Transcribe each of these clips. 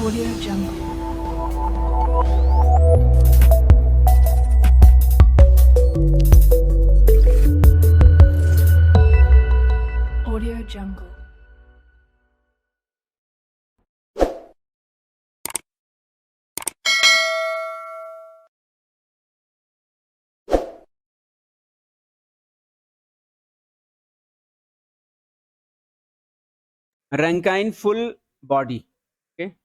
Audio Jungle. Audio Jungle. Rankine full body. Okay.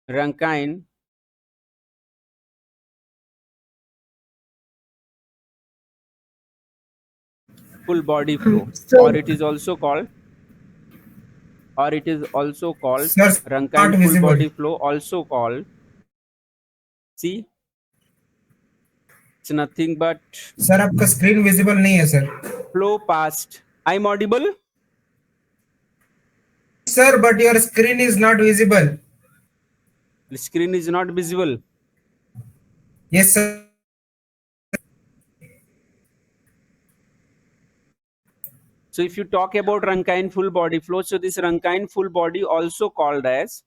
Rankine full body flow, or Sir, it is also called, sir, not Rankine full visible. body flow, also called. See, it's nothing but sir आपका screen visible नहीं है sir. flow past. I'm audible. Sir, but your screen is not visible. The screen is not visible. Yes, sir. So if you talk about Rankine full body flow, so this Rankine full body also called as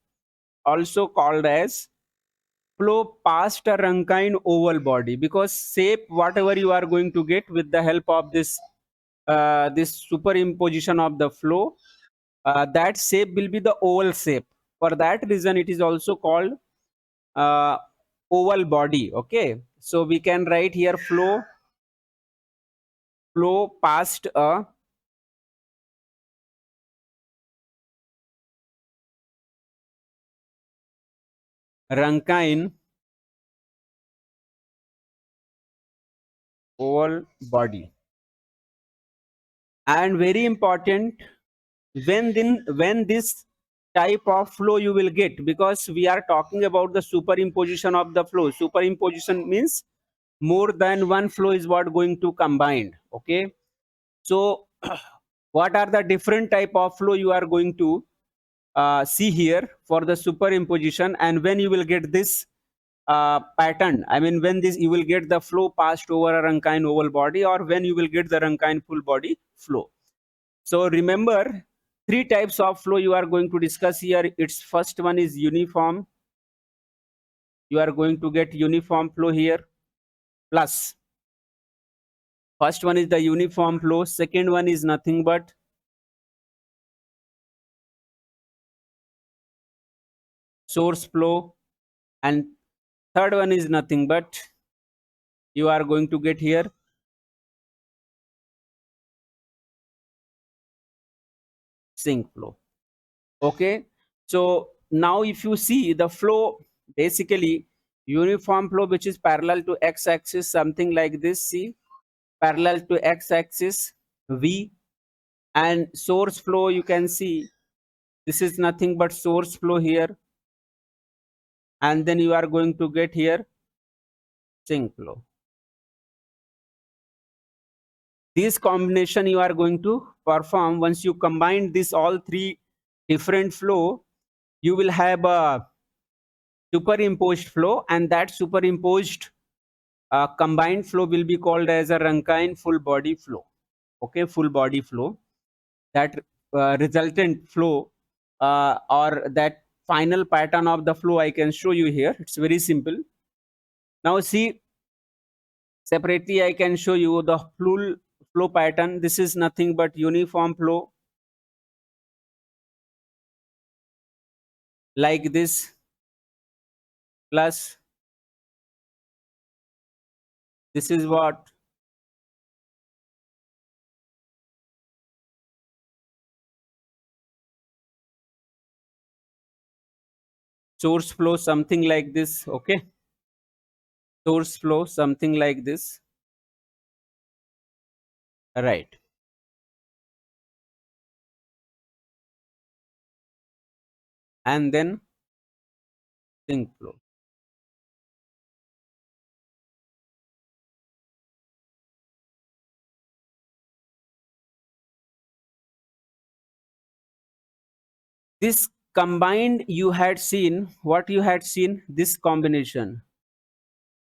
flow past a Rankine oval body, because shape whatever you are going to get with the help of this superimposition of the flow, that shape will be the oval shape. For that reason, it is also called uh, oval body. Okay, so we can write here flow past a Rankine oval body. And very important, when this type of flow you will get, because we are talking about the superimposition of the flow. Superimposition means more than one flow is what going to combined. Okay, so what are the different type of flow you are going to see here for the superimposition, and when you will get this pattern, I mean when this you will get the flow passed over a Rankine oval body, or when you will get the Rankine full body flow. So remember, three types of flow you are going to discuss here. Its first one is uniform. You are going to get uniform flow here. Plus, first one is the uniform flow. Second one is nothing but source flow. And third one is nothing but you are going to get here sink flow. Okay. So now if you see the flow, basically uniform flow which is parallel to x-axis, something like this. See, parallel to x-axis V, and source flow you can see this is nothing but source flow here, and then you are going to get here sink flow. This combination you are going to perform. Once you combine this all three different flow, you will have a superimposed flow, and that superimposed combined flow will be called as a Rankine full body flow. Okay, full body flow. That resultant flow or that final pattern of the flow I can show you here. It's very simple. Now see, separately I can show you the full flow pattern. This is nothing but uniform flow, like this, plus this is what source flow, something like this. Okay, source flow, something like this. Right. And then sink flow. This combined, you had seen what you had seen, this combination,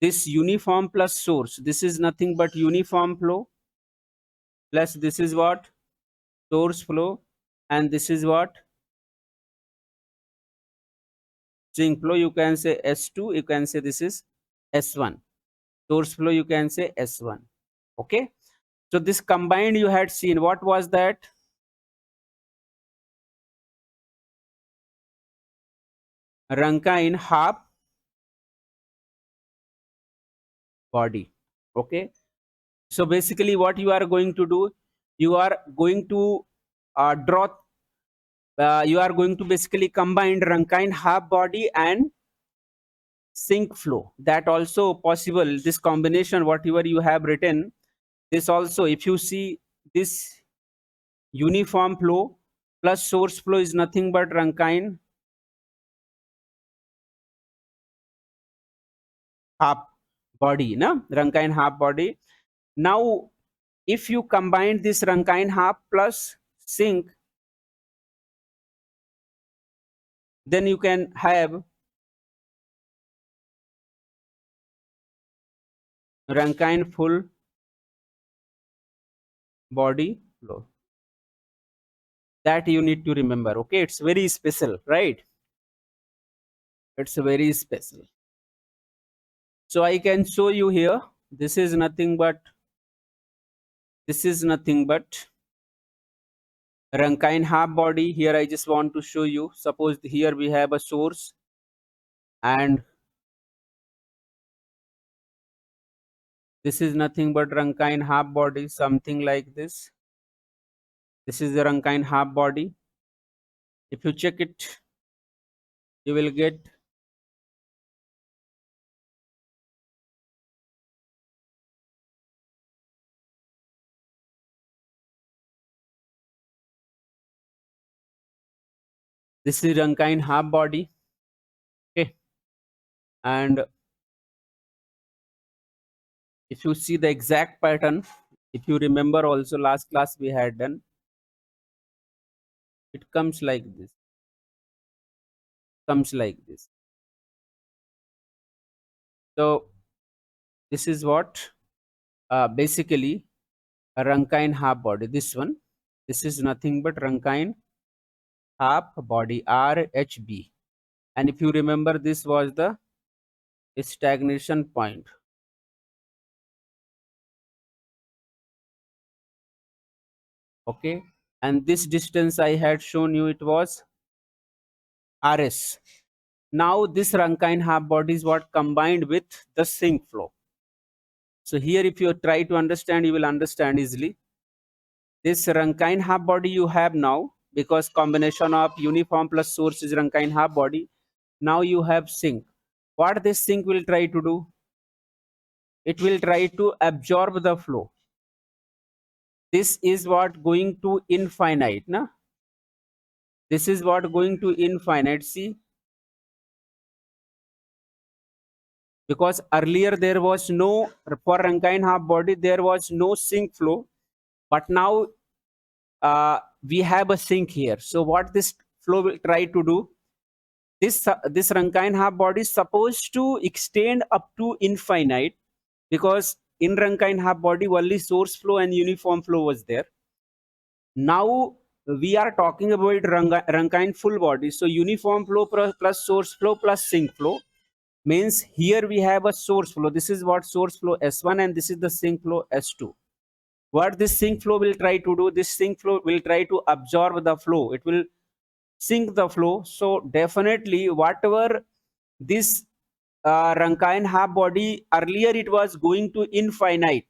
this uniform plus source, this is nothing but uniform flow, plus this is what source flow, and this is what? Sink flow. You can say S2, you can say this is S1. Source flow, you can say S1. Okay. So this combined you had seen, what was that? Rankine half body. Okay. So basically what you are going to do, you are going to draw, you are going to basically combine Rankine half body and sink flow. That also possible, this combination whatever you have written, this also, if you see this uniform flow plus source flow is nothing but Rankine half body, na? Rankine half body. Now if you combine this Rankine half plus sink, then you can have Rankine full body flow. That you need to remember. Okay, it's very special, right? It's very special. So I can show you here. This is nothing but Rankine half body. Here I just want to show you. Suppose here we have a source, and this is nothing but Rankine half body, something like this. This is the Rankine half body. If you check it, you will get this is Rankine half body. Okay, and if you see the exact pattern, if you remember also last class we had done, it comes like this, so this is what basically a Rankine half body, this one, this is nothing but Rankine half body, RHB. And if you remember, this was the stagnation point. Okay, and this distance I had shown you, it was RS. Now this Rankine half body is what combined with the sink flow. So here if you try to understand, you will understand easily. This Rankine half body you have now, because combination of uniform plus source is Rankine half body. Now you have sink. What this sink will try to do? It will try to absorb the flow. This is what going to infinite, na? This is what going to infinite. See, because earlier there was no, for Rankine half body there was no sink flow, but now we have a sink here. So what this flow will try to do, this Rankine half body is supposed to extend up to infinite, because in Rankine half body only source flow and uniform flow was there. Now we are talking about Rankine full body, so uniform flow plus source flow plus sink flow means here we have a source flow. This is what source flow S1, and this is the sink flow S2. What this sink flow will try to do, this sink flow will try to absorb the flow, it will sink the flow. So definitely whatever this Rankine half body, earlier it was going to infinite,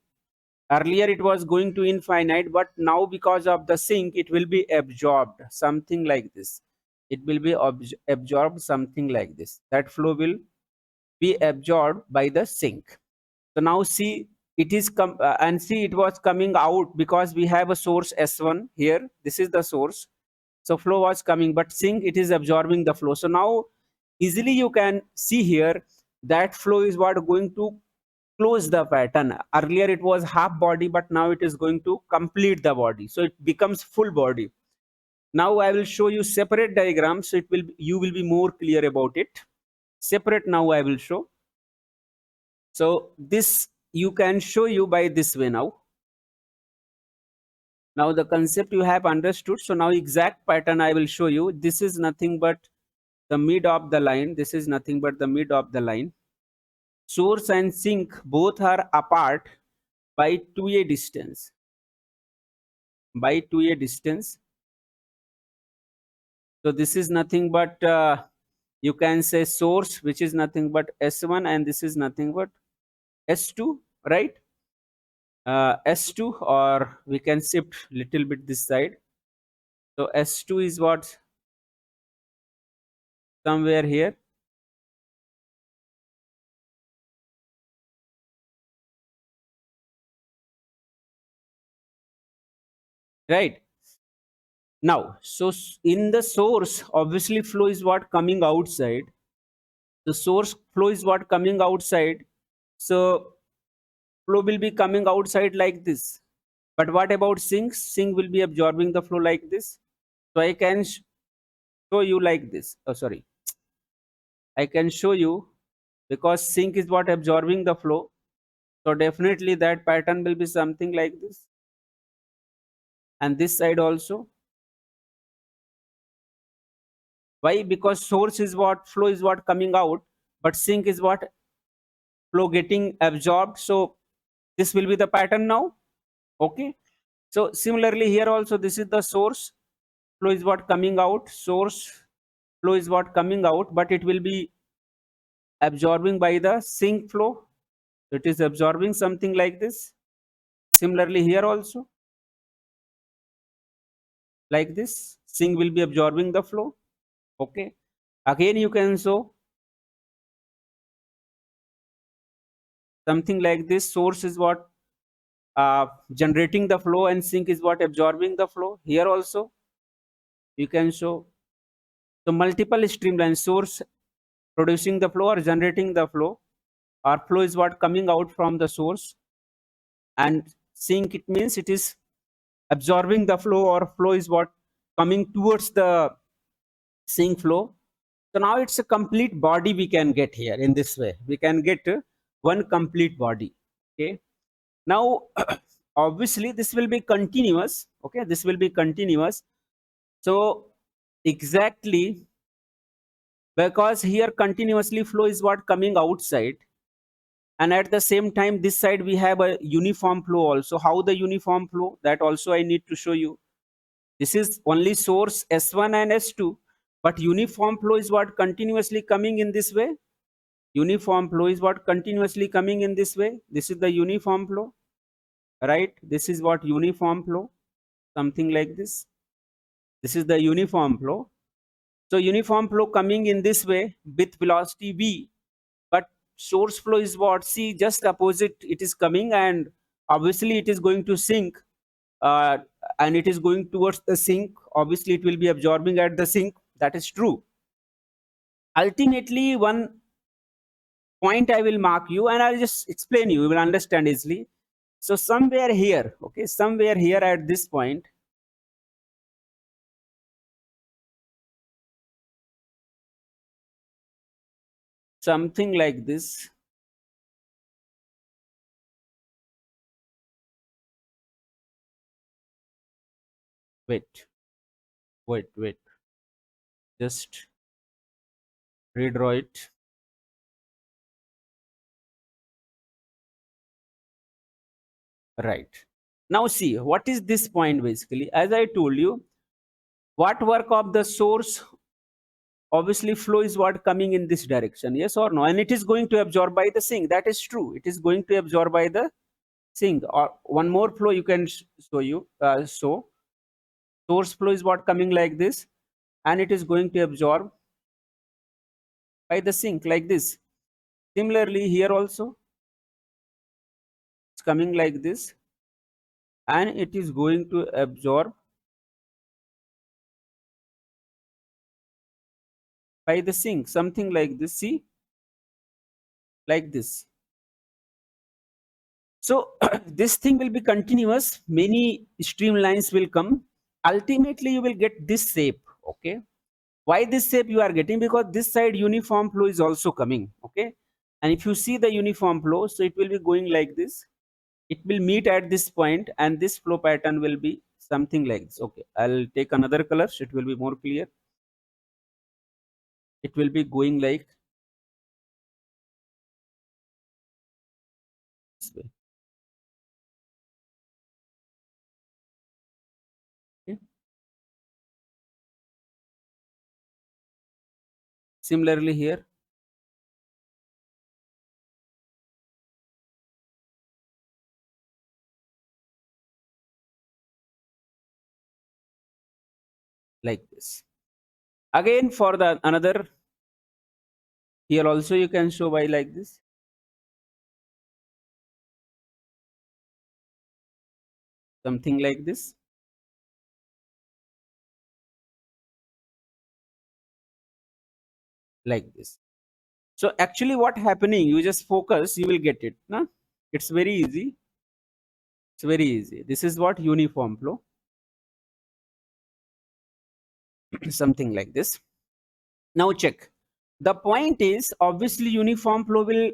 but now because of the sink it will be absorbed, something like this. It will be absorbed, something like this. That flow will be absorbed by the sink. So now see, it is and see, it was coming out because we have a source S1 here. This is the source. So flow was coming, but sink, it is absorbing the flow. So now easily you can see here that flow is what going to close the pattern. Earlier it was half body, but now it is going to complete the body. So it becomes full body. Now I will show you separate diagrams. So it will, you will be more clear about it. Separate now I will show. So this you can show you by this way now. Now the concept you have understood. So now exact pattern I will show you. This is nothing but the mid of the line. This is nothing but the mid of the line. Source and sink both are apart by 2a distance. By 2a distance. So this is nothing but you can say source, which is nothing but S1, and this is nothing but S2, right? S2, or we can shift little bit this side. So S2 is what? Somewhere here. Right. Now, so in the source, obviously flow is what coming outside. The source flow is what coming outside. So flow will be coming outside like this. But what about sink? Sink will be absorbing the flow like this. So I can show you like this. Oh, sorry. I can show you, because sink is what absorbing the flow. So definitely that pattern will be something like this. And this side also. Why? Because source is what, flow is what coming out, but sink is what, flow getting absorbed. So this will be the pattern now. Okay. So similarly here also, this is the source, flow is what coming out, source flow is what coming out, but it will be absorbing by the sink flow. It is absorbing something like this. Similarly here also, like this, sink will be absorbing the flow. Okay. Again you can show something like this. Source is what generating the flow, and sink is what absorbing the flow. Here also you can show. So multiple streamlines, source producing the flow or generating the flow, or flow is what coming out from the source, and sink, it means it is absorbing the flow, or flow is what coming towards the sink flow. So now it's a complete body we can get here. In this way we can get one complete body. Okay. Now obviously this will be continuous. Okay, this will be continuous. So exactly, because here continuously flow is what coming outside, and at the same time this side we have a uniform flow also. How the uniform flow, that also I need to show you. This is only source S1 and S2, but uniform flow is what continuously coming in this way. Uniform flow is what continuously coming in this way. This is the uniform flow, right? This is what uniform flow, something like this. This is the uniform flow. So uniform flow coming in this way with velocity v, but source flow is what, see, just opposite it is coming, and obviously it is going to sink, uh, and it is going towards the sink. Obviously it will be absorbing at the sink. That is true. Ultimately one point I will mark you, and I'll just explain you will understand easily. So somewhere here, okay, somewhere here at this point, something like this, wait, wait, just redraw it. Right. Now see, what is this point basically? As I told you, what work of the source, obviously flow is what coming in this direction, yes or no? And it is going to absorb by the sink. That is true. It is going to absorb by the sink. Or one more flow you can show you. So source flow is what coming like this, and it is going to absorb by the sink like this. Similarly here also it's coming like this, and it is going to absorb by the sink, something like this. See, like this. So this thing will be continuous. Many streamlines will come. Ultimately you will get this shape. Okay, why this shape you are getting? Because this side uniform flow is also coming. Okay, and if you see the uniform flow, so it will be going like this. It will meet at this point, and this flow pattern will be something like this. Okay, I'll take another color so it will be more clear. It will be going like this way. Okay. Similarly here, like this. Again for the another, here also you can show by like this. Something like this. Like this. So actually what happening, you just focus, you will get it. No? It's very easy. It's very easy. This is what uniform flow. Something like this. Now check. The point is obviously uniform flow will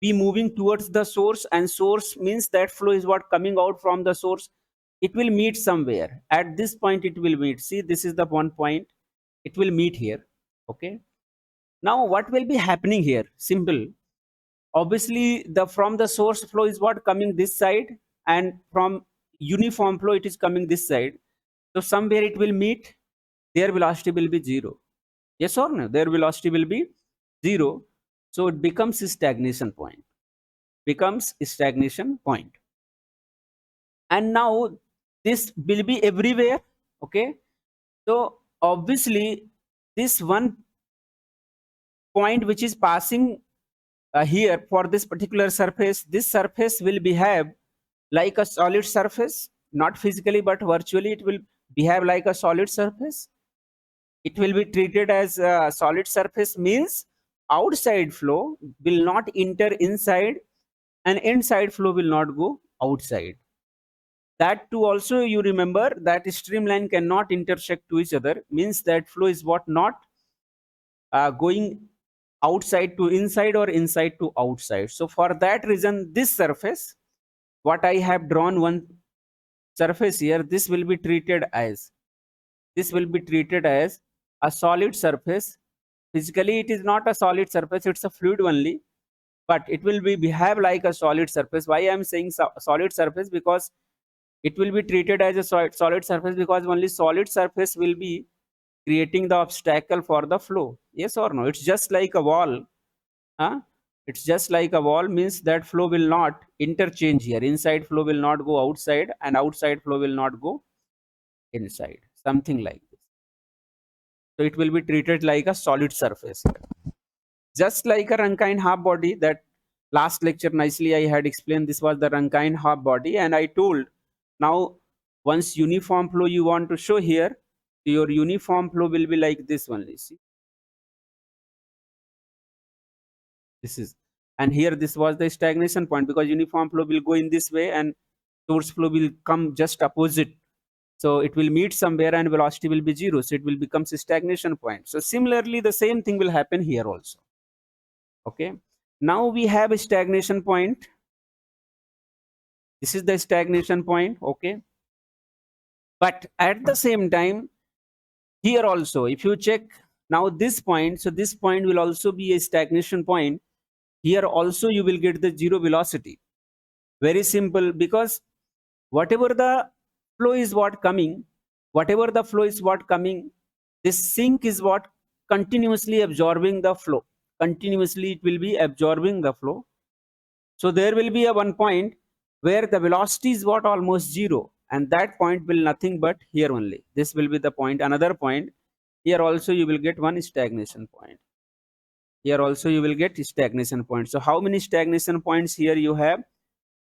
be moving towards the source, and source means that flow is what coming out from the source. It will meet somewhere. At this point it will meet. See, this is the one point. It will meet here. Okay. Now what will be happening here? Simple. Obviously the from the source flow is what coming this side, and from uniform flow it is coming this side. So somewhere it will meet, their velocity will be zero. Yes or no? Their velocity will be zero. So it becomes a stagnation point. Becomes a stagnation point. And now this will be everywhere. Okay. So obviously this one point which is passing here for this particular surface, this surface will behave like a solid surface, not physically but virtually it will behave like a solid surface. It will be treated as a solid surface, means outside flow will not enter inside and inside flow will not go outside. That too also you remember that streamline cannot intersect to each other, means that flow is what not going outside to inside or inside to outside. So for that reason this surface, what I have drawn one surface here, this will be treated as, this will be treated as a solid surface. Physically it is not a solid surface, it's a fluid only, but it will be behave like a solid surface. Why I am saying solid surface? Because it will be treated as a solid surface, because only solid surface will be creating the obstacle for the flow. Yes or no? It's just like a wall. Huh? It's just like a wall, means that flow will not interchange here. Inside flow will not go outside and outside flow will not go inside. Something like this. So it will be treated like a solid surface. Just like a Rankine half body, that last lecture nicely I had explained, this was the Rankine half body, and I told now once uniform flow you want to show here, your uniform flow will be like this only. See, this is, and here this was the stagnation point, because uniform flow will go in this way and source flow will come just opposite. So it will meet somewhere and velocity will be zero. So it will become a stagnation point. So similarly, the same thing will happen here also. Okay. Now we have a stagnation point. This is the stagnation point. Okay. But at the same time, here also, if you check now this point, so this point will also be a stagnation point. Here also you will get the zero velocity. Very simple, because whatever the flow is what coming, whatever the flow is what coming, this sink is what continuously absorbing the flow. Continuously it will be absorbing the flow. So there will be a one point where the velocity is what almost zero, and that point will nothing but here only. This will be the point. Another point, here also you will get one stagnation point. Here also you will get stagnation point. So how many stagnation points here you have?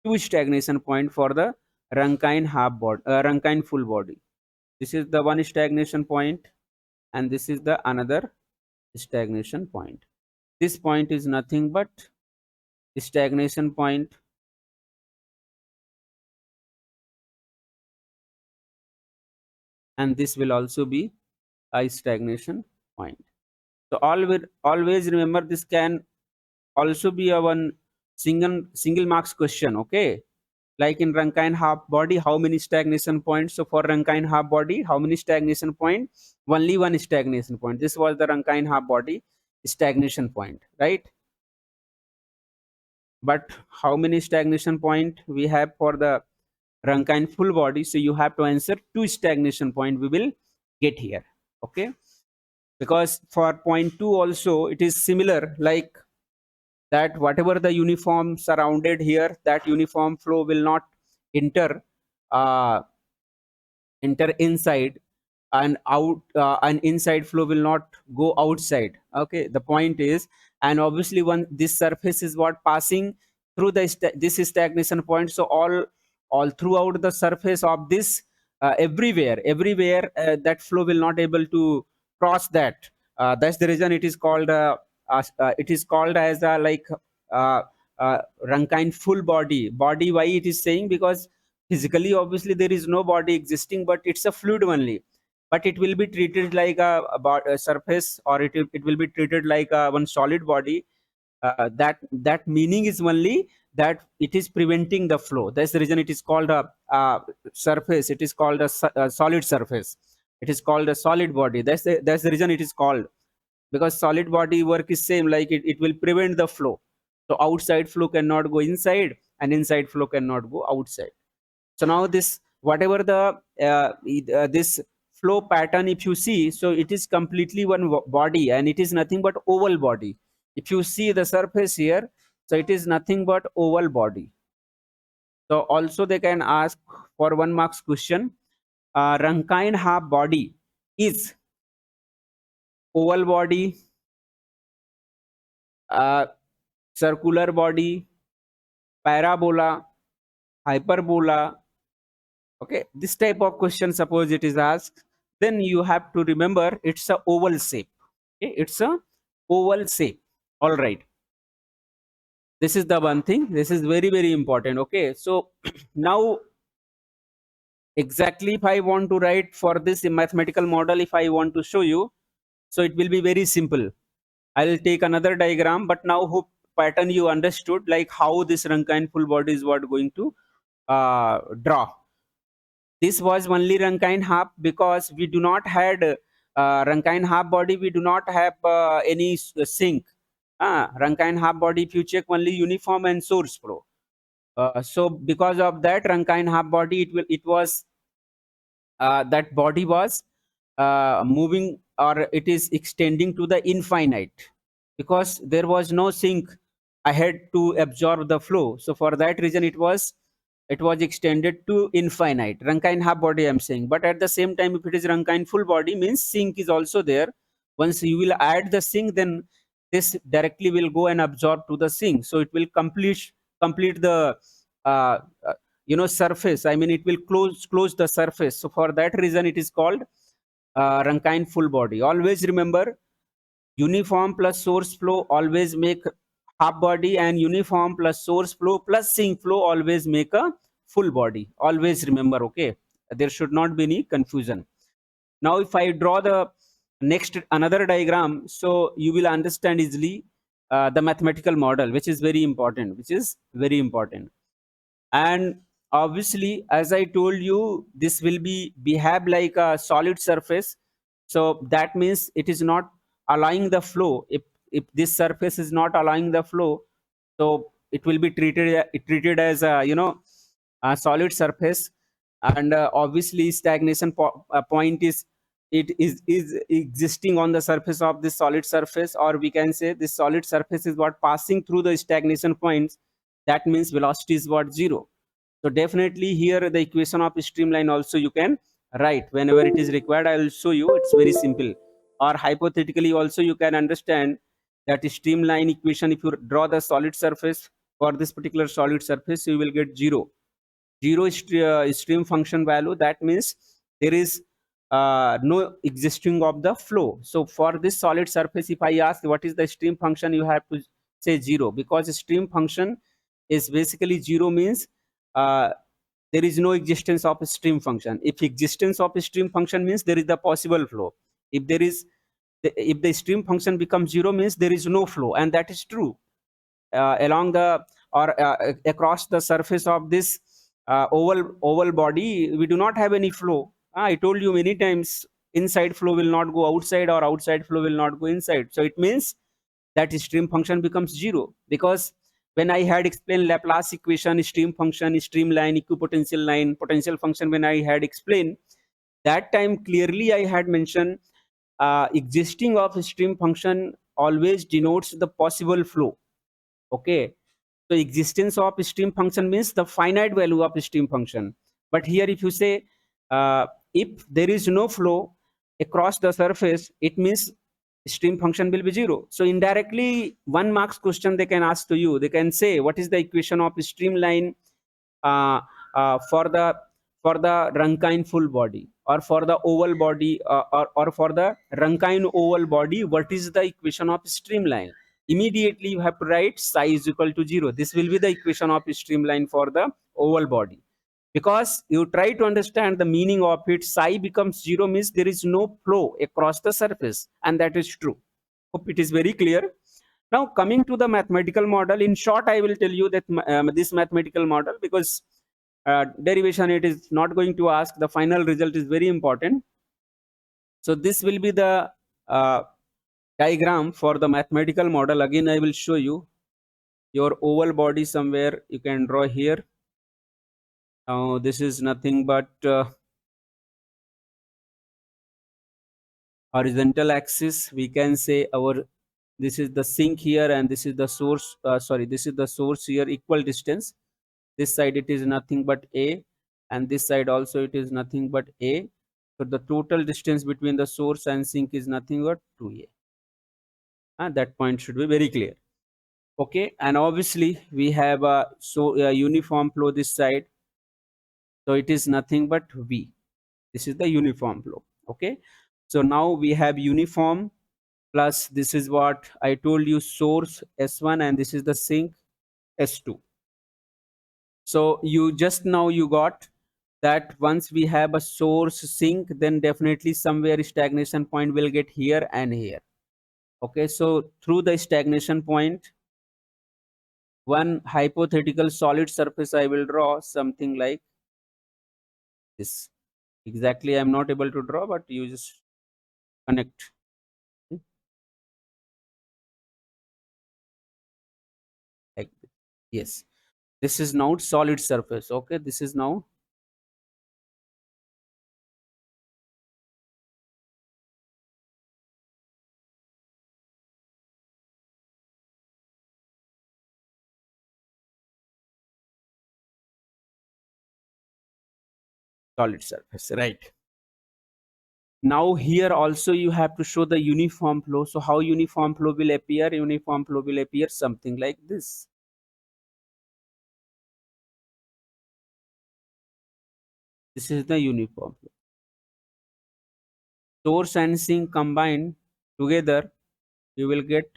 Two stagnation point for the Rankine half body, Rankine full body. This is the one stagnation point, and this is the another stagnation point. This point is nothing but stagnation point, and this will also be a stagnation point. So always remember, this can also be a one single marks question. Okay, Like in Rankine half body, how many stagnation points? So for Rankine half body, how many stagnation point? Only one stagnation point. This was the Rankine half body stagnation point, right? But how many stagnation point we have for the Rankine full body? So you have to answer two stagnation point we will get here. Okay, because for point 2 also it is similar, like that whatever the uniform surrounded here, that uniform flow will not enter uh, enter inside, and out and inside flow will not go outside. Okay, the point is, and obviously when this surface is what passing through the this is stagnation point, so all throughout the surface of this, everywhere that flow will not able to cross that. That's the reason it is called it is called as like uh, Rankine full body. Why it is saying? Because physically obviously there is no body existing, but it's a fluid only, but it will be treated like a surface, or it will be treated like one solid body. That meaning is only that it is preventing the flow. That's the reason it is called a surface. It is called a solid surface. It is called a solid body. That's the reason it is called, because solid body work is same, like it will prevent the flow. So outside flow cannot go inside, and inside flow cannot go outside. So now this, whatever the this flow pattern, if you see, so it is completely one body, and it is nothing but oval body. If you see the surface here, so it is nothing but oval body. So also they can ask for 1 marks question, Rankine half body is oval body, uh, circular body, parabola, hyperbola. Okay, this type of question suppose it is asked, then you have to remember it's a oval shape. Okay, it's a oval shape. All right, this is the one thing, this is very important. Okay, so now exactly if I want to write for this mathematical model, if I want to show you, so it will be very simple. I will take another diagram, but now hope pattern you understood, like how this Rankine full body is what going to draw. This was only Rankine half, because we do not had Rankine half body, we do not have any sink. Rankine half body, if you check, only uniform and source flow. So because of that Rankine half body, it was that body was moving, or it is extending to the infinite, because there was no sink ahead to absorb the flow. So for that reason it was extended to infinite. Rankine half body I'm saying, but at the same time if it is Rankine full body, means sink is also there. Once you will add the sink, then this directly will go and absorb to the sink, so it will complete the uh, uh, surface. I mean, it will close the surface. So for that reason it is called Rankine full body. Always remember, uniform plus source flow always make half body, and uniform plus source flow plus sink flow always make a full body. Always remember. Okay, there should not be any confusion. Now if I draw the next another diagram, so you will understand easily the mathematical model, which is very important. And obviously, as I told you, this will be behave like a solid surface. So that means it is not allowing the flow. If this surface is not allowing the flow, so it will be treated as a a solid surface. And obviously stagnation point is, it is existing on the surface of this solid surface, or we can say this solid surface is what passing through the stagnation points. That means velocity is what, 0. So definitely here the equation of streamline also you can write whenever it is required. I will show you, it's very simple. Or hypothetically also you can understand that streamline equation, if you draw the solid surface for this particular solid surface, you will get 0. Zero stream function value. That means there is no existing of the flow. So for this solid surface, if I ask what is the stream function, you have to say 0, because stream function is basically 0, means uh, there is no existence of a stream function. If existence of a stream function means there is the possible flow. If there is, if the stream function becomes 0, means there is no flow, and that is true along the, or across the surface of this oval body, we do not have any flow. I told you many times, inside flow will not go outside or outside flow will not go inside. So it means that stream function becomes zero, because when I had explained Laplace equation, stream function, streamline, equipotential line, potential function, when I had explained, that time clearly I had mentioned existing of stream function always denotes the possible flow. Okay, so existence of stream function means the finite value of stream function. But here if you say if there is no flow across the surface, it means stream function will be zero. So indirectly, 1 marks question they can ask to you. They can say, what is the equation of streamline uh, for the Rankine full body, or for the oval body, or for the Rankine oval body? What is the equation of streamline? Immediately you have to write psi is equal to 0. This will be the equation of streamline for the oval body. Because you try to understand the meaning of it, psi becomes 0 means there is no flow across the surface, and that is true. Hope it is very clear. Now coming to the mathematical model, in short I will tell you that this mathematical model, because derivation it is not going to ask, the final result is very important. So this will be the uh, diagram for the mathematical model. Again I will show you your oval body somewhere you can draw here. Now this is nothing but horizontal axis. We can say our, this is the sink here, and this is the source, sorry, this is the source here, equal distance. This side it is nothing but a, and this side also it is nothing but a. So the total distance between the source and sink is nothing but 2a. That point should be very clear. Okay, and obviously we have a uniform flow this side, so it is nothing but v. This is the uniform flow. Okay, so now we have uniform, plus this is what I told you, source S1, and this is the sink S2. So you just now you got that once we have a source sink, then definitely somewhere stagnation point will get here and here. Okay, so through the stagnation point, one hypothetical solid surface I will draw, something like this. Exactly I'm not able to draw, but you just connect. Like this. Yes, this is now solid surface. Okay, this is now solid surface, right? Now here also you have to show the uniform flow. So how uniform flow will appear? Uniform flow will appear something like this. This is the uniform flow. Source and sink combined together, you will get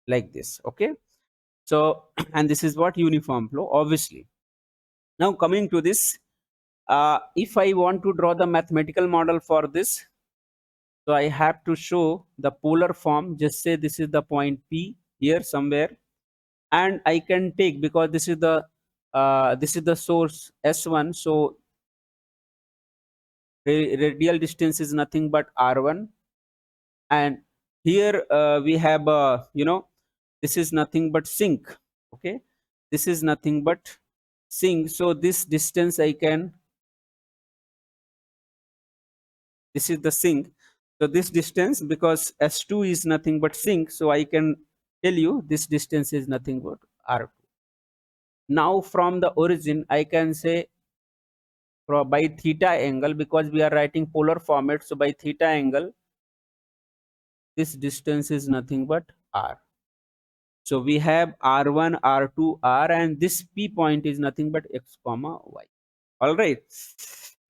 like this. Okay, so and this is what uniform flow, obviously. Now coming to this, if I want to draw the mathematical model for this, so I have to show the polar form. Just say this is the point P here somewhere, and I can take, because this is the source S1, so radial distance is nothing but R1, and here we have this is nothing but sink. Okay, this is nothing but sink, so this distance I can, this is the sink, so this distance, because S2 is nothing but sink, so I can tell you this distance is nothing but R2. Now from the origin I can say, by theta angle, because we are writing polar format, so by theta angle this distance is nothing but R. So we have R1, R2, R, and this P point is nothing but X comma Y. All right.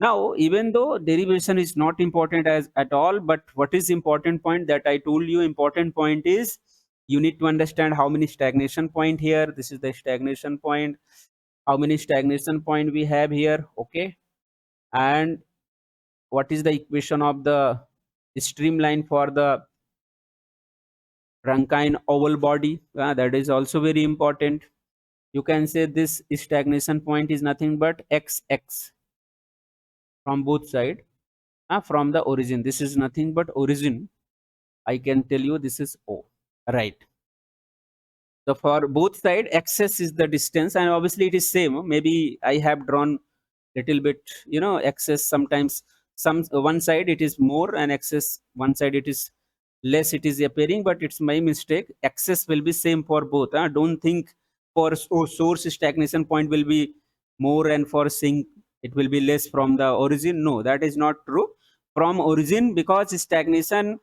Now, even though derivation is not important as at all, but what is important point that I told you, important point is you need to understand how many stagnation point here. This is the stagnation point. How many stagnation point we have here? Okay. And what is the equation of the streamline for the Rankine oval body? That is also very important. You can say this stagnation point is nothing but xx from both side, from the origin. This is nothing but origin. I can tell you this is O, right? So for both side, xs is the distance, and obviously it is same. Maybe I have drawn little bit, xs sometimes. Some one side it is more, and xs one side it is less. It is appearing, but it's my mistake. Xs will be same for both. Don't think for source stagnation point will be more, and for sink it will be less from the origin. No, that is not true. From origin, because stagnation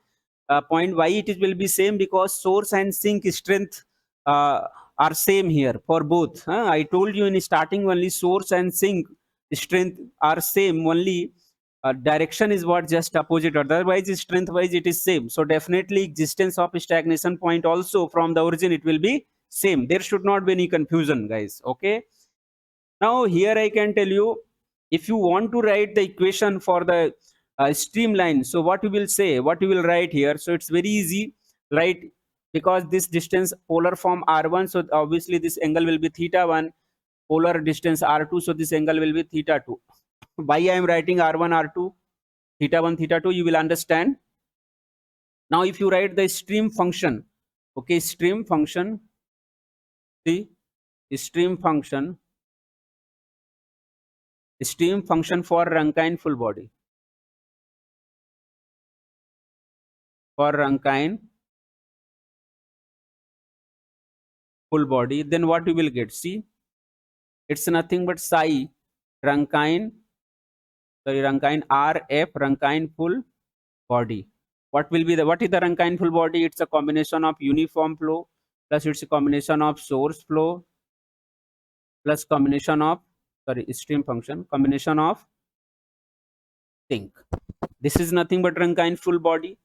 point, why it is will be same, because source and sink strength uh, are same here for both. I told you in starting, only source and sink strength are same, only direction is what just opposite, otherwise strength wise it is same. So definitely existence of stagnation point also from the origin it will be same. There should not be any confusion, guys. Okay, now here I can tell you, if you want to write the equation for the streamline, so what you will say, what you will write here, so it's very easy, right? Because this distance polar form r1, so obviously this angle will be theta 1, polar distance r2, so this angle will be theta 2. Why I am writing r1 r2, theta 1 theta 2, you will understand. Now if you write the stream function, okay, stream function, see, stream function for Rankine full body, for Rankine full body, then what you will get? See, it's nothing but psi Rankine, sorry, Rankine RF, Rankine full body. What will be the, what is the Rankine full body? It's a combination of uniform flow plus it's a combination of source flow plus combination of, sorry, stream function, combination of sink. This is nothing but Rankine full body.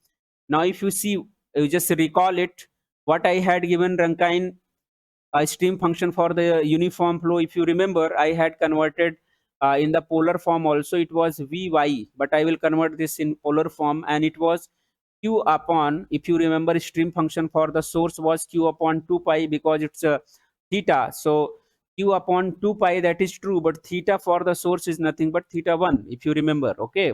Now if you see, you just recall it, what I had given Rankine a stream function for the uniform flow. If you remember, I had converted in the polar form also, it was Vy, but I will convert this in polar form, and it was q upon, if you remember, stream function for the source was q upon 2 pi, because it's a theta. So q upon 2 pi, that is true, but theta for the source is nothing but theta 1, if you remember. Okay,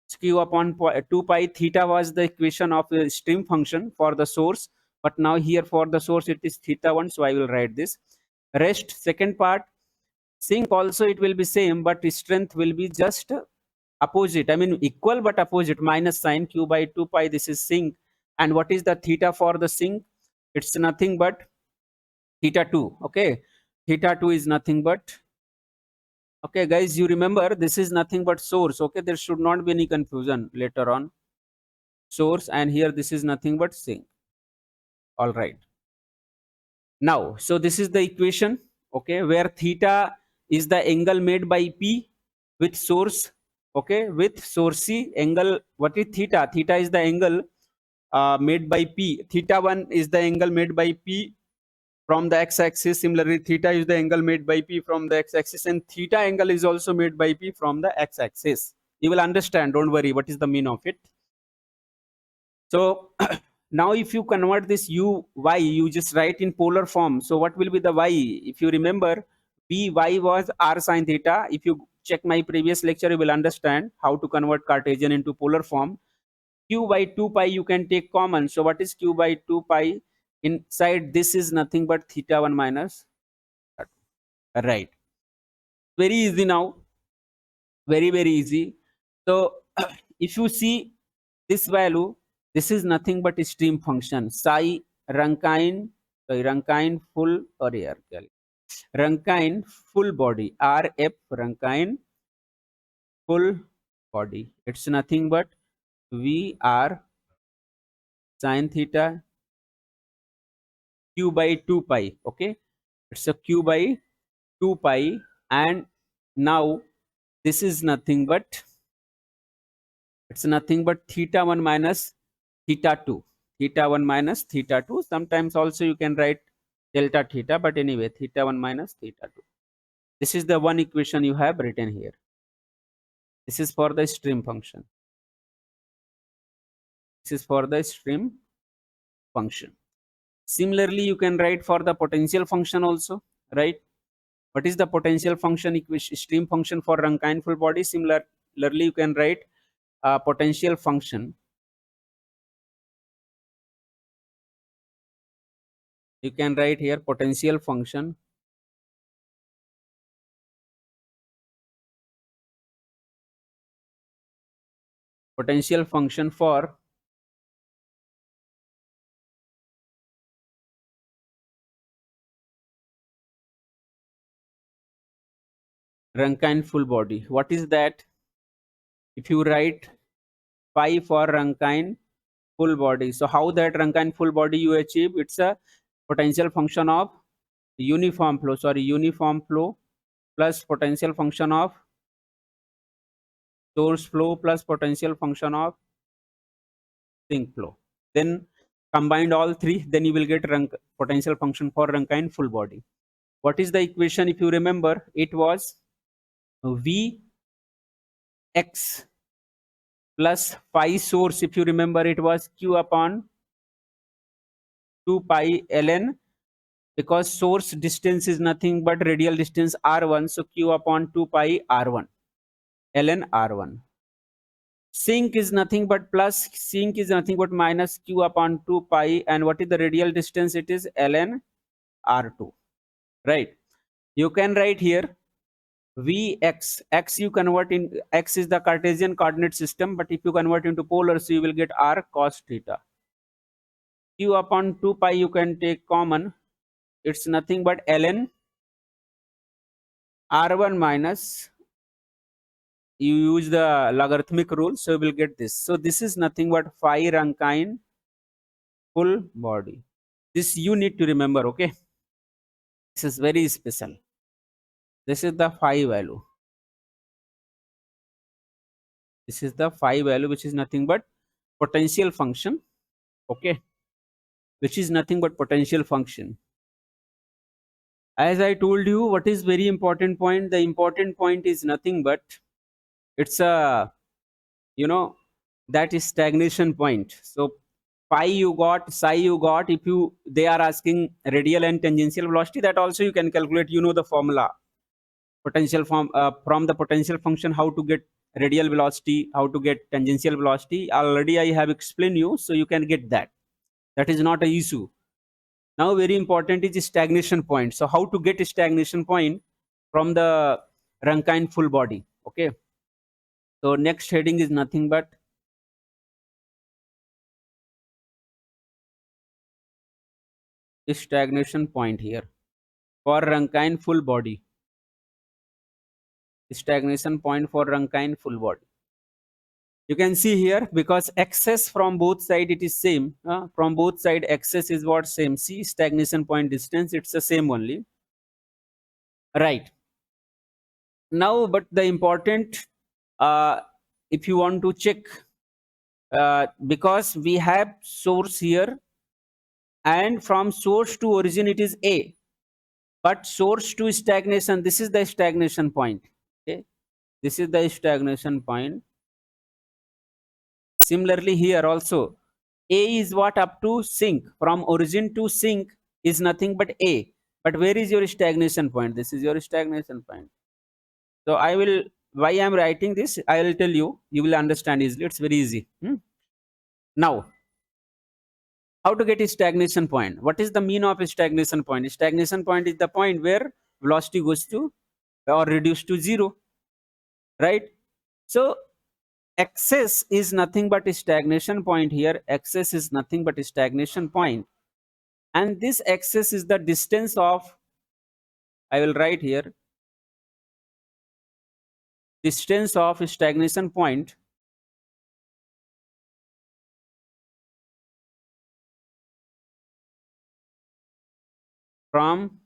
so q upon 2 pi theta was the equation of the stream function for the source, but now here for the source it is theta 1, so I will write this. Rest second part, sink also it will be same, but strength will be just opposite, I mean equal but opposite, minus sign, q by 2 pi, this is sink. And what is the theta for the sink? It's nothing but theta 2. Okay, theta 2 is nothing but, okay guys, you remember this is nothing but source. Okay, there should not be any confusion later on, source, and here this is nothing but sink. All right, now so this is the equation, okay, where theta is the angle made by p with source, okay, with source c angle. What is theta? Theta is the angle made by p. Theta 1 is the angle made by p from the x-axis. Similarly, theta is the angle made by p from the x-axis, and theta angle is also made by p from the x-axis. You will understand, don't worry, what is the mean of it. So now if you convert this u y, you just write in polar form. So what will be the y? If you remember, Vy was r sine theta. If you check my previous lecture, you will understand how to convert Cartesian into polar form. Q by 2 pi you can take common. So what is q by 2 pi? Inside this is nothing but theta 1 minus theta 2. Right. Very easy now. Very easy. So if you see this value, this is nothing but stream function psi Rankine, sorry, Rankine full, or here Rankine full body, RF Rankine full body. It's nothing but VR sine theta q by 2 pi. Okay, it's a q by 2 pi, and now this is nothing but, it's nothing but theta 1 minus theta 2, theta 1 minus theta 2. Sometimes also you can write delta theta, but anyway, theta 1 minus theta 2. This is the one equation you have written here. This is for the stream function. This is for the stream function. Similarly, you can write for the potential function also, right? What is the potential function stream function for Rankine full body? Similarly, you can write potential function. You can write here potential function for Rankine full body. What is that? If you write phi for Rankine full body, so how that Rankine full body you achieve? It's a potential function of uniform flow plus potential function of source flow plus potential function of sink flow. Then combined all three, then you will get potential function for Rankine full body. What is the equation? If you remember, it was Vx plus phi source. If you remember, it was Q upon 2 pi ln, because source distance is nothing but radial distance r1, so Q upon 2 pi r1 ln r1. Sink is nothing but minus Q upon 2 pi, and what is the radial distance? It is ln r2, right? You can write here Vx, x you convert in, x is the Cartesian coordinate system, but if you convert into polar, so you will get r cos theta. Q upon 2 pi you can take common, it's nothing but ln r1 minus, you use the logarithmic rule, so you will get this. So this is nothing but phi Rankine full body. This you need to remember, okay? This is very special. This is the phi value. This is the phi value, which is nothing but potential function, okay? Which is nothing but potential function. As I told you, what is very important point? The important point is nothing but, it's a, you know, that is stagnation point. So phi you got, psi you got. If you, they are asking radial and tangential velocity, that also you can calculate. You know the formula, potential from the potential function, how to get radial velocity, how to get tangential velocity. Already I have explained you, so you can get that. That is not a issue. Now very important is stagnation point. So how to get a stagnation point from the Rankine full body, okay? So next heading is nothing but stagnation point here for Rankine full body. Stagnation point for Rankine full body. You can see here, because excess from both side it is same. From both side excess is what? Same. See, stagnation point distance, it's the same only, right? Now, but the important, if you want to check, because we have source here, and from source to origin it is A, but source to stagnation, this is the stagnation point, okay? This is the stagnation point. Similarly here also, A is what? Up to sink. From origin to sink is nothing but A. But where is your stagnation point? This is your stagnation point. So I will, why I am writing this, I will tell you, you will understand easily. It's very easy. Now, how to get a stagnation point? What is the mean of a stagnation point? Stagnation point is the point where velocity goes to or reduced to 0, right? So excess is nothing but a stagnation point here. Excess is nothing but a stagnation point. And this excess is the distance of, I will write here, distance of a stagnation point from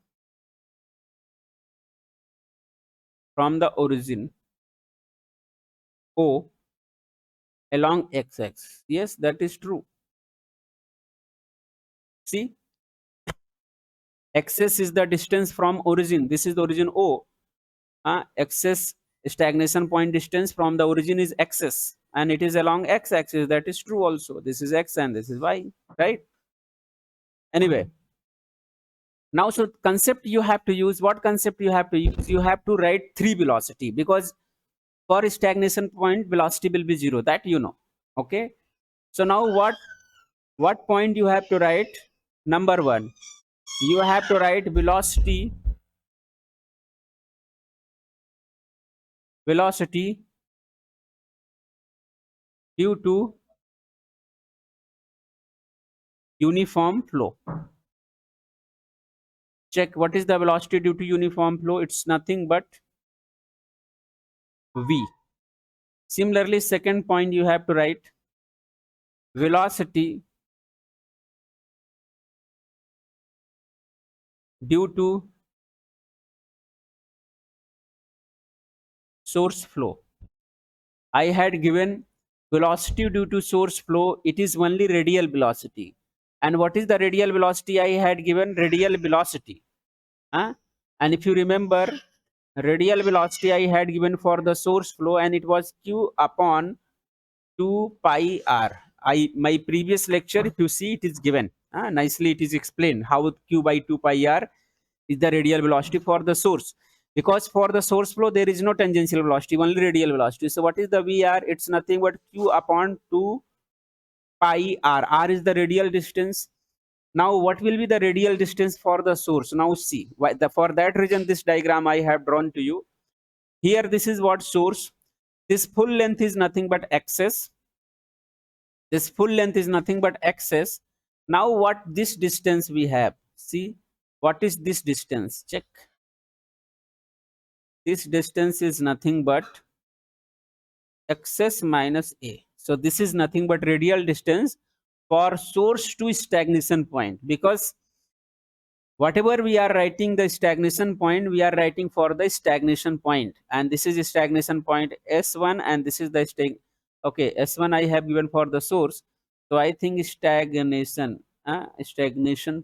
the origin O along x-axis. Yes, that is true. See, excess is the distance from origin. This is the origin O. Excess stagnation point distance from the origin is xs, and it is along x-axis. That is true also. This is x and this is y, right? Anyway, Now, so concept you have to use, what concept you have to use? You have to write 3 velocity, because for stagnation point velocity will be 0, that you know. Okay, so now what point you have to write? Number 1, you have to write velocity due to uniform flow. Check what is the velocity due to uniform flow. It's nothing but v. Similarly, second point you have to write velocity due to source flow. I had given velocity due to source flow, it is only radial velocity. And what is the radial velocity? I had given radial velocity. Huh? And if you remember, radial velocity I had given for the source flow, and it was q upon 2 pi r. My previous lecture, if you see, it is given. Nicely it is explained how q by 2 pi r is the radial velocity for the source, because for the source flow there is no tangential velocity, only radial velocity. So what is the vr? It's nothing but q upon 2 pi r. R is the radial distance. Now what will be the radial distance for the source? Now see, for that reason this diagram I have drawn to you. Here this is what source, this full length is nothing but axis, this full length is nothing but axis. Now what this distance we have? See, what is this distance? Check. This distance is nothing but xs minus a. So this is nothing but radial distance for source to stagnation point, because whatever we are writing the stagnation point, we are writing for the stagnation point, and this is stagnation point s1, and this is the okay, s1 I have given for the source. So I think stagnation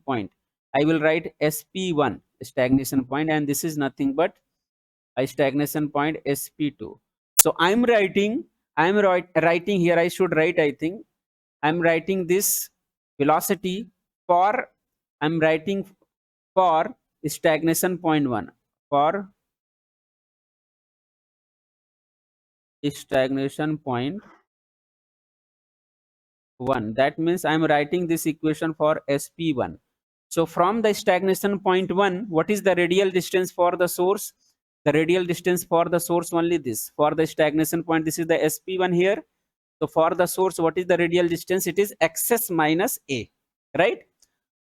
point, I will write sp1 stagnation point, and this is nothing but a stagnation point sp2. So I'm writing here, I should write, I think I'm writing this velocity for, I'm writing for stagnation point 1, for stagnation point 1. That means I'm writing this equation for sp1. So from the stagnation point 1, what is the radial distance for the source? The radial distance for the source only this. For the stagnation point, this is the sp1 here. So for the source, what is the radial distance? It is xs minus a, right?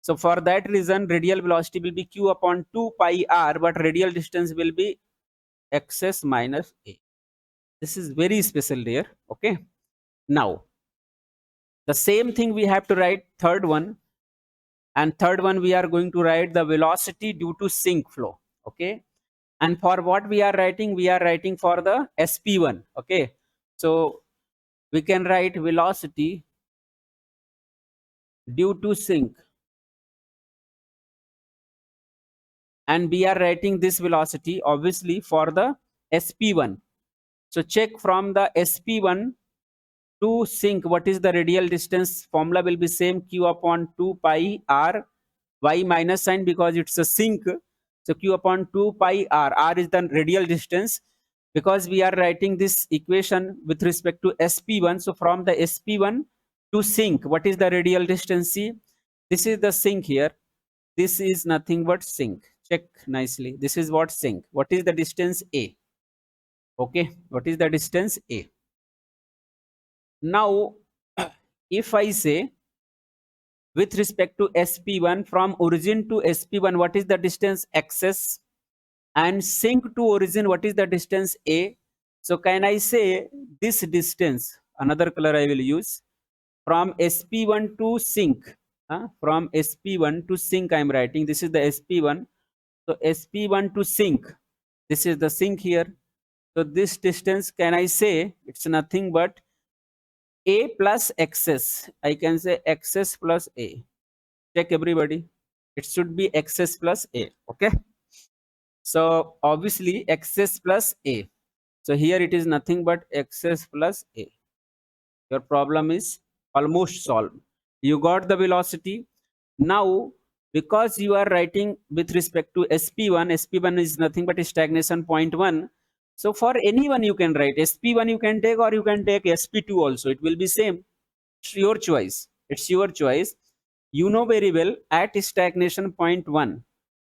So for that reason, radial velocity will be q upon 2 pi r, but radial distance will be xs minus a. This is very special there. Okay. Now, the same thing we have to write third one. And third one, we are going to write the velocity due to sink flow. Okay. And for what we are writing for the sp1. Okay. So we can write velocity due to sink, and we are writing this velocity obviously for the sp1. So check from the sp1 to sink, what is the radial distance? Formula will be same, q upon 2 pi r, y minus sign because it's a sink. So q upon 2 pi r, r is the radial distance, because we are writing this equation with respect to sp1. So from the sp1 to sink, what is the radial distance? See, this is the sink here, this is nothing but sink. Check nicely, this is what sink. What is the distance? A. Okay, what is the distance? A. Now if I say with respect to sp1, from origin to sp1, what is the distance? Xs. And sink to origin, what is the distance? A. So can I say this distance, another color I will use, from sp1 to sink, from sp1 to sink I am writing, this is the sp1. So sp1 to sink, this is the sink here. So this distance, can I say it's nothing but a plus xs. I can say xs plus a. Check everybody, it should be xs plus a. Okay, so obviously xs plus a. So here it is nothing but xs plus a. Your problem is almost solved. You got the velocity. Now because you are writing with respect to sp1. Sp1 is nothing but stagnation point 1. So for anyone you can write sp1 you can take, or you can take sp2 also, it will be same. It's your choice, it's your choice. You know very well, at stagnation point 1,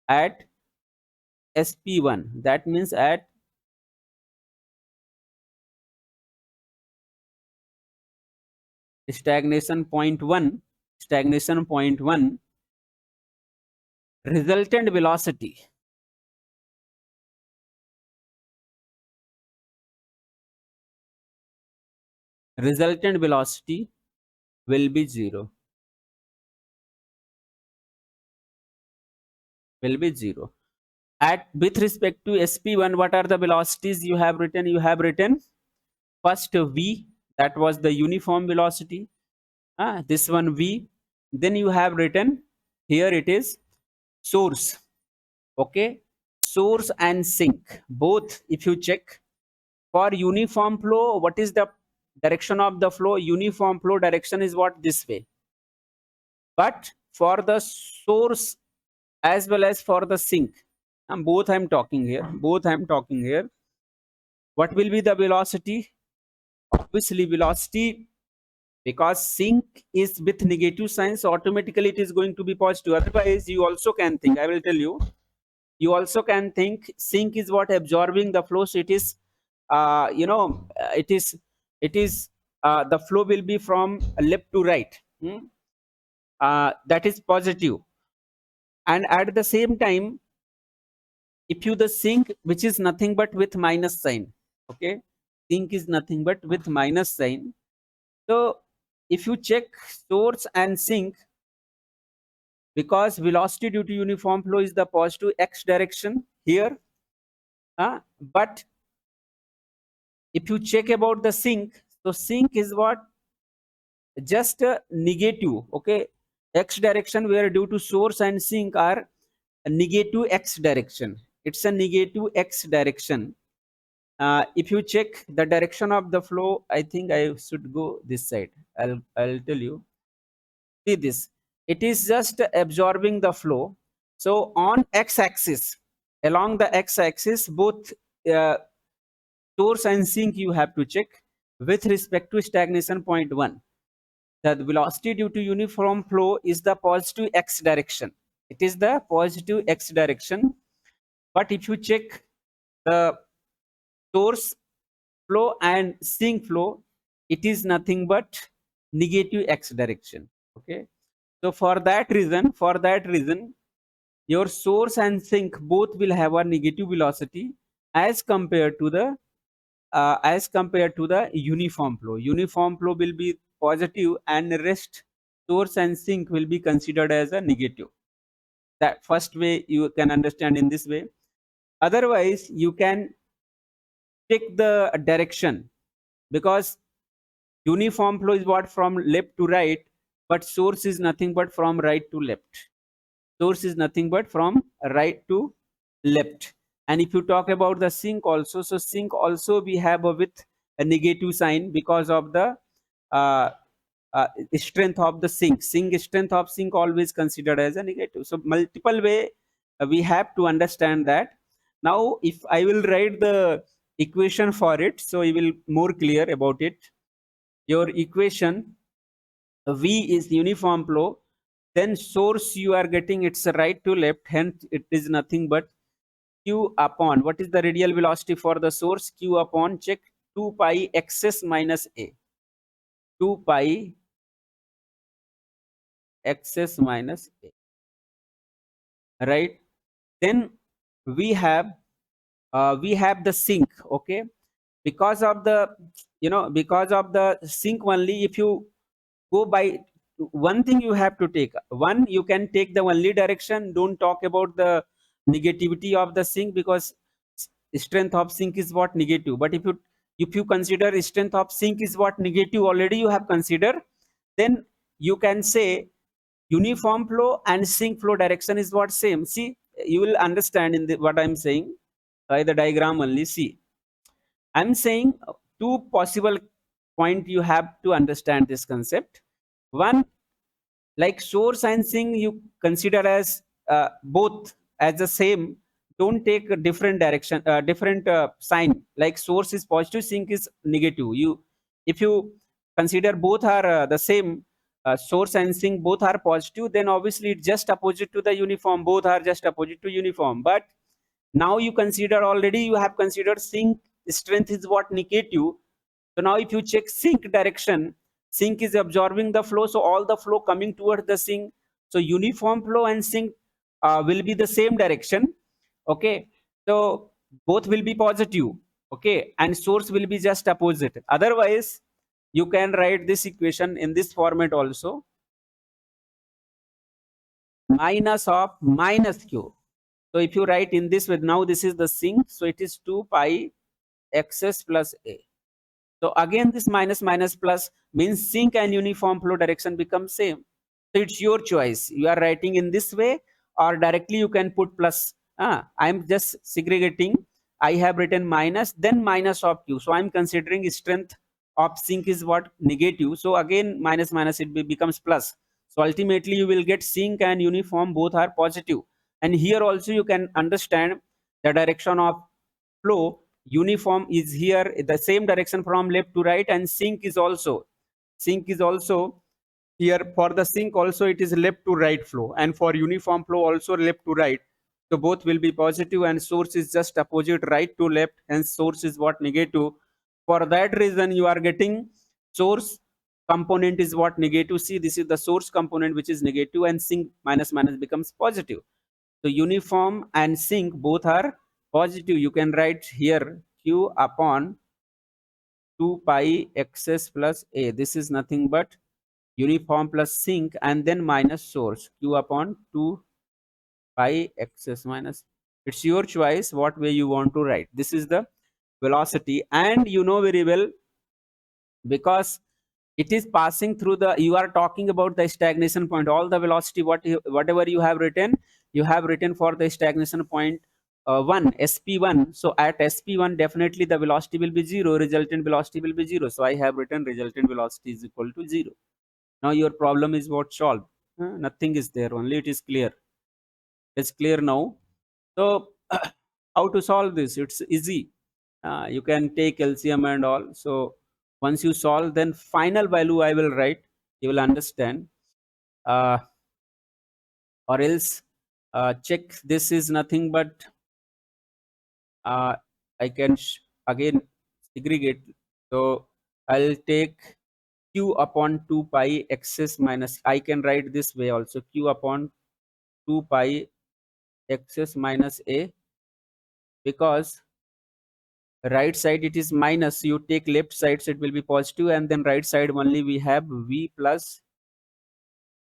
at sp1, that means at stagnation point 1, stagnation point 1, resultant velocity, resultant velocity will be 0, will be 0. At with respect to sp1, what are the velocities you have written? You have written first v, that was the uniform velocity, this one v. Then you have written here, it is source, okay, source and sink both. If you check for uniform flow, what is the direction of the flow? Uniform flow direction is what? This way. But for the source as well as for the sink, both I'm talking here, both I'm talking here, what will be the velocity? Obviously velocity, because sink is with negative sign, so automatically it is going to be positive. Otherwise you also can think, I will tell you, you also can think sink is what? Absorbing the flow. So it is it is the flow will be from left to right. That is positive. And at the same time, if you the sink, which is nothing but with minus sign, okay, sink is nothing but with minus sign. So if you check source and sink, because velocity due to uniform flow is the positive x direction here, but if you check about the sink, so sink is what? Just negative, okay, x direction, where due to source and sink are a negative x direction. It's a negative x direction. If you check the direction of the flow, I think I should go this side. I'll tell you. See this. It is just absorbing the flow. So on x-axis, along the x-axis, both uh, source and sink you have to check with respect to stagnation point 1. The velocity due to uniform flow is the positive x direction. It is the positive x direction. But if you check the source flow and sink flow, it is nothing but negative x direction. Okay. So for that reason, your source and sink both will have a negative velocity as compared to the uniform flow. Uniform flow will be positive, and the rest source and sink will be considered as a negative. That first way you can understand in this way. Otherwise, you can check the direction, because uniform flow is what? From left to right, but source is nothing but from right to left. Source is nothing but from right to left. And if you talk about the sink also, so sink also we have a with a negative sign, because of the uh, strength of the sink. Strength of sink always considered as a negative. So multiple way we have to understand that. Now if I will write the equation for it, so you will more clear about it. Your equation, v is uniform flow, then source you are getting, it's a right to left, hence it is nothing but q upon, what is the radial velocity for the source? Q upon, check, 2 pi xs minus a, 2 pi xs minus a, right? Then we have the sink, okay, because of the because of the sink only. If you go by one thing, you have to take one, you can take the only direction, don't talk about the negativity of the sink, because strength of sink is what? Negative. But if you consider strength of sink is what? Negative, already you have considered, then you can say uniform flow and sink flow direction is what? Same. See, you will understand in what I'm saying by the diagram only. See, I'm saying two possible point you have to understand this concept. One, Like source and sink you consider as both as the same. Don't take a different direction, different sign. Like source is positive, sink is negative. You, if you consider both are the same, source and sink both are positive, then obviously it's just opposite to the uniform. Both are just opposite to uniform. But now you consider, already you have considered sink strength is what negative. So now if you check sink direction, sink is absorbing the flow, so all the flow coming towards the sink. So uniform flow and sink will be the same direction. Okay, so both will be positive. Okay, and source will be just opposite. Otherwise, you can write this equation in this format also: minus of minus q. So if you write in this way, now this is the sink, so it is 2 pi xs plus a. So again, this minus minus plus means sink and uniform flow direction become same. So it's your choice. You are writing in this way, or directly you can put plus. I'm just segregating. I have written minus, then minus of q. So I'm considering strength of sink is what negative. So again, minus minus it becomes plus. So ultimately, you will get sink and uniform both are positive. And here also you can understand the direction of flow. Uniform is here the same direction from left to right, and sink is also here. For the sink also it is left to right flow, and for uniform flow also left to right. So both will be positive, and source is just opposite, right to left, and source is what negative. For that reason you are getting source component is what negative. See, this is the source component which is negative, and sink minus minus becomes positive. So uniform and sink both are positive. You can write here q upon 2 pi xs plus a. This is nothing but uniform plus sink, and then minus source q upon 2 pi xs minus. It's your choice what way you want to write. This is the velocity, and you know very well, because it is passing through the, you are talking about the stagnation point. All the velocity whatever you have written for the stagnation point 1 sp1. So at sp1 definitely the velocity will be 0, resultant velocity will be 0. So I have written resultant velocity is equal to 0. Now your problem is what solved. Nothing is there, only it is clear. It's clear now. So how to solve this? It's easy. You can take LCM and all. So once you solve, then final value I will write. You will understand. Or else check, this is nothing but I can again segregate. So I'll take q upon 2 pi xs minus. I can write this way also: q upon 2 pi xs minus a, because right side it is minus, you take left side, so it will be positive, and then right side only we have v plus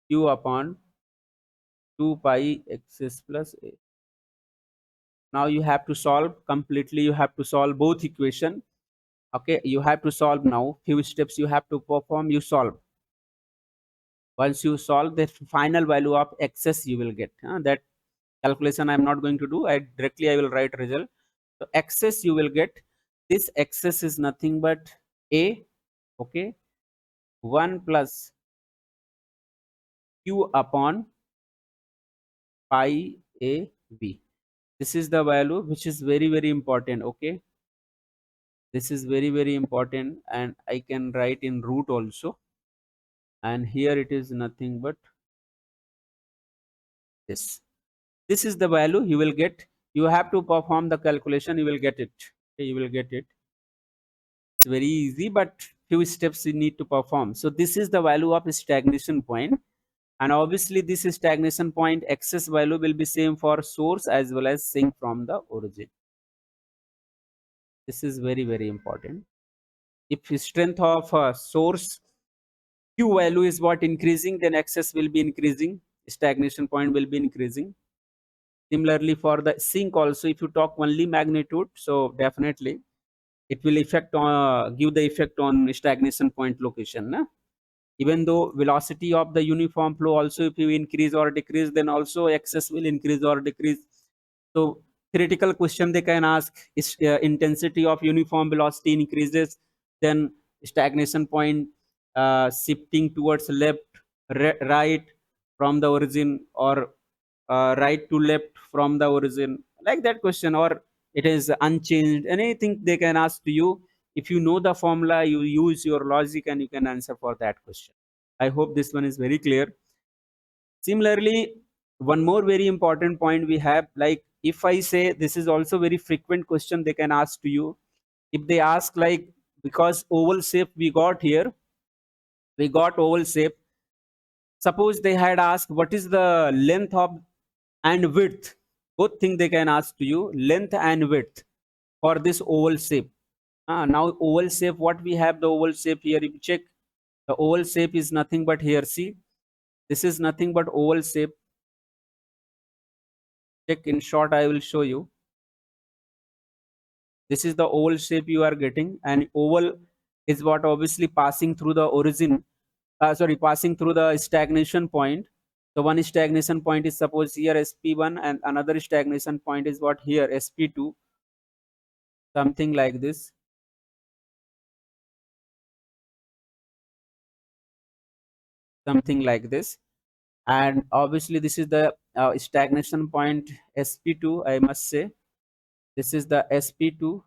q upon 2 pi xs plus a. Now you have to solve completely, you have to solve both equation. Okay, you have to solve now. Few steps you have to perform, you solve. Once you solve, the final value of xs you will get. That calculation I'm not going to do. I will write result. So xs you will get, this xs is nothing but a, okay, 1 plus q upon pi a b. This is the value which is very very important. Okay, this is very very important, and I can write in root also. And here it is nothing but this. This is the value you will get. You have to perform the calculation, you will get it. Okay, you will get it. It's very easy, but few steps you need to perform. So this is the value of stagnation point, and obviously this stagnation point excess value will be same for source as well as sink from the origin. This is very very important. If strength of source q value is what increasing, then excess will be increasing, stagnation point will be increasing. Similarly for the sink also, if you talk only magnitude, so definitely it will affect on give the effect on stagnation point location. Even though velocity of the uniform flow also, if you increase or decrease, then also excess will increase or decrease. So theoretical question they can ask is intensity of uniform velocity increases, then stagnation point shifting towards left, right, from the origin, or right to left from the origin, like that question, or it is unchanged, anything they can ask to you. If you know the formula, you use your logic and you can answer for that question. I hope this one is very clear. Similarly, one more very important point we have, like if I say, this is also very frequent question they can ask to you. If they ask, like, because oval shape we got here, we got oval shape. Suppose they had asked what is the length of and width, both thing they can ask to you, length and width for this oval shape. Now oval shape, what we have, the oval shape here, if you check, the oval shape is nothing but here, see, this is nothing but oval shape. Check, in short I will show you. This is the oval shape you are getting, and oval is what obviously passing through the origin, sorry, passing through the stagnation point. So one stagnation point is suppose here sp1, and another stagnation point is what here sp2, something like this. Something like this. And obviously this is the stagnation point sp2, I must say. This is the sp2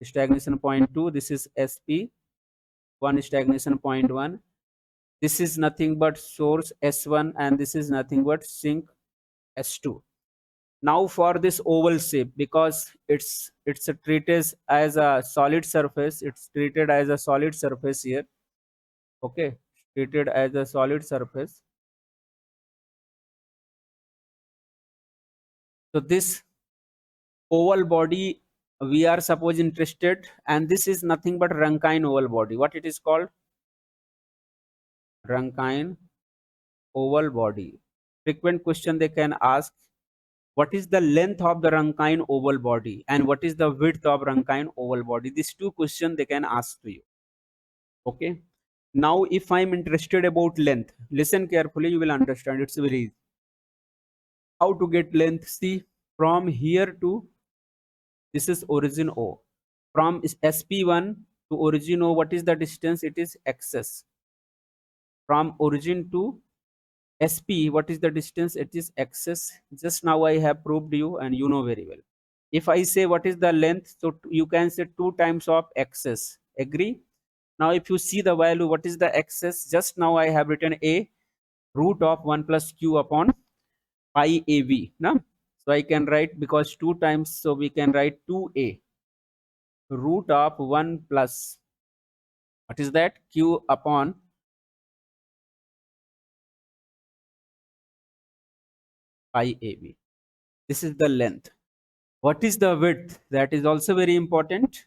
stagnation point 2, this is sp1 stagnation point 1. This is nothing but source S1, and this is nothing but sink S2. Now for this oval shape, because it's a treated as a solid surface, it's treated as a solid surface here. Okay, treated as a solid surface. So this oval body we are suppose interested, and this is nothing but Rankine oval body. What it is called? Rankine oval body. Frequent question they can ask, what is the length of the Rankine oval body and what is the width of Rankine oval body? These two questions they can ask to you. Okay. Now, if I'm interested about length, listen carefully, you will understand. It's very easy. How to get length? See, from here to this is origin O. From SP1 to origin O, what is the distance? It is xs. From origin to SP, what is the distance? It is xs. Just now I have proved you, and you know very well. If I say what is the length, so you can say 2 times of xs. Agree? Now if you see the value, what is the xs? Just now I have written a root of 1 plus q upon pi av. No? So I can write, because 2 times, so we can write 2a root of 1 plus, what is that, q upon pi av. This is the length. What is the width? That is also very important.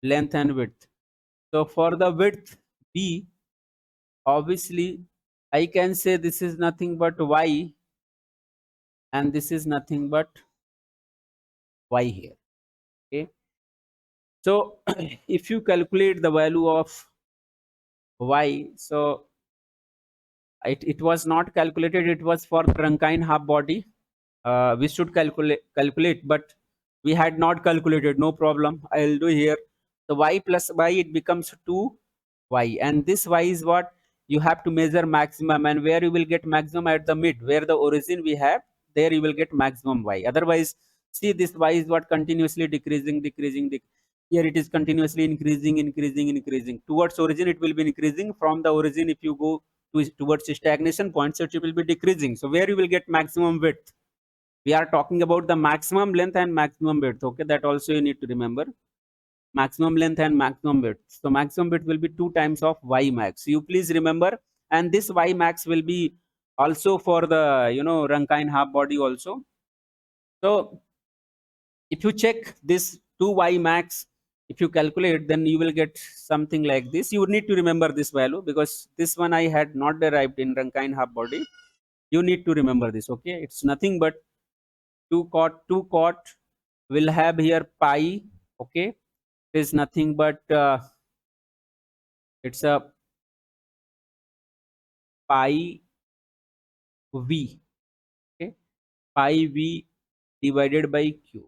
Length and width. So for the width b, obviously I can say this is nothing but y, and this is nothing but y here. Okay. So if you calculate the value of y, so it was not calculated, it was for Rankine half body. We should calculate, but we had not calculated. No problem, I'll do here. So y plus y, it becomes 2y, and this y is what you have to measure maximum, and where you will get maximum? At the mid, where the origin we have, there you will get maximum y. Otherwise, see, this y is what continuously decreasing. Here it is continuously increasing towards origin. It will be increasing. From the origin, if you go towards stagnation point, so it will be decreasing. So where you will get maximum width? We are talking about the maximum length and maximum width. Okay, that also you need to remember. Maximum length and maximum width. So maximum width will be 2 times of y max. You please remember. And this y max will be also for the Rankine half body also. So if you check this 2y max, if you calculate, then you will get something like this. You need to remember this value, because this one I had not derived in Rankine half body. You need to remember this. Okay, it's nothing but 2 cot will have here pi. Okay, it is nothing but it's a pi v. Okay, pi v divided by q.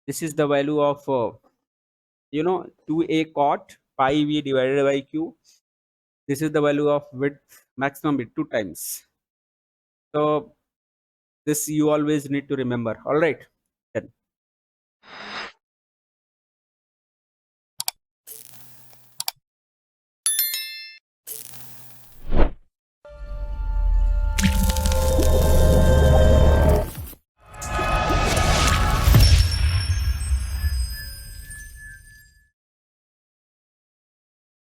This is the value of 2a cot pi v divided by q. This is the value of width, maximum width, 2 times. So this you always need to remember. All right. Then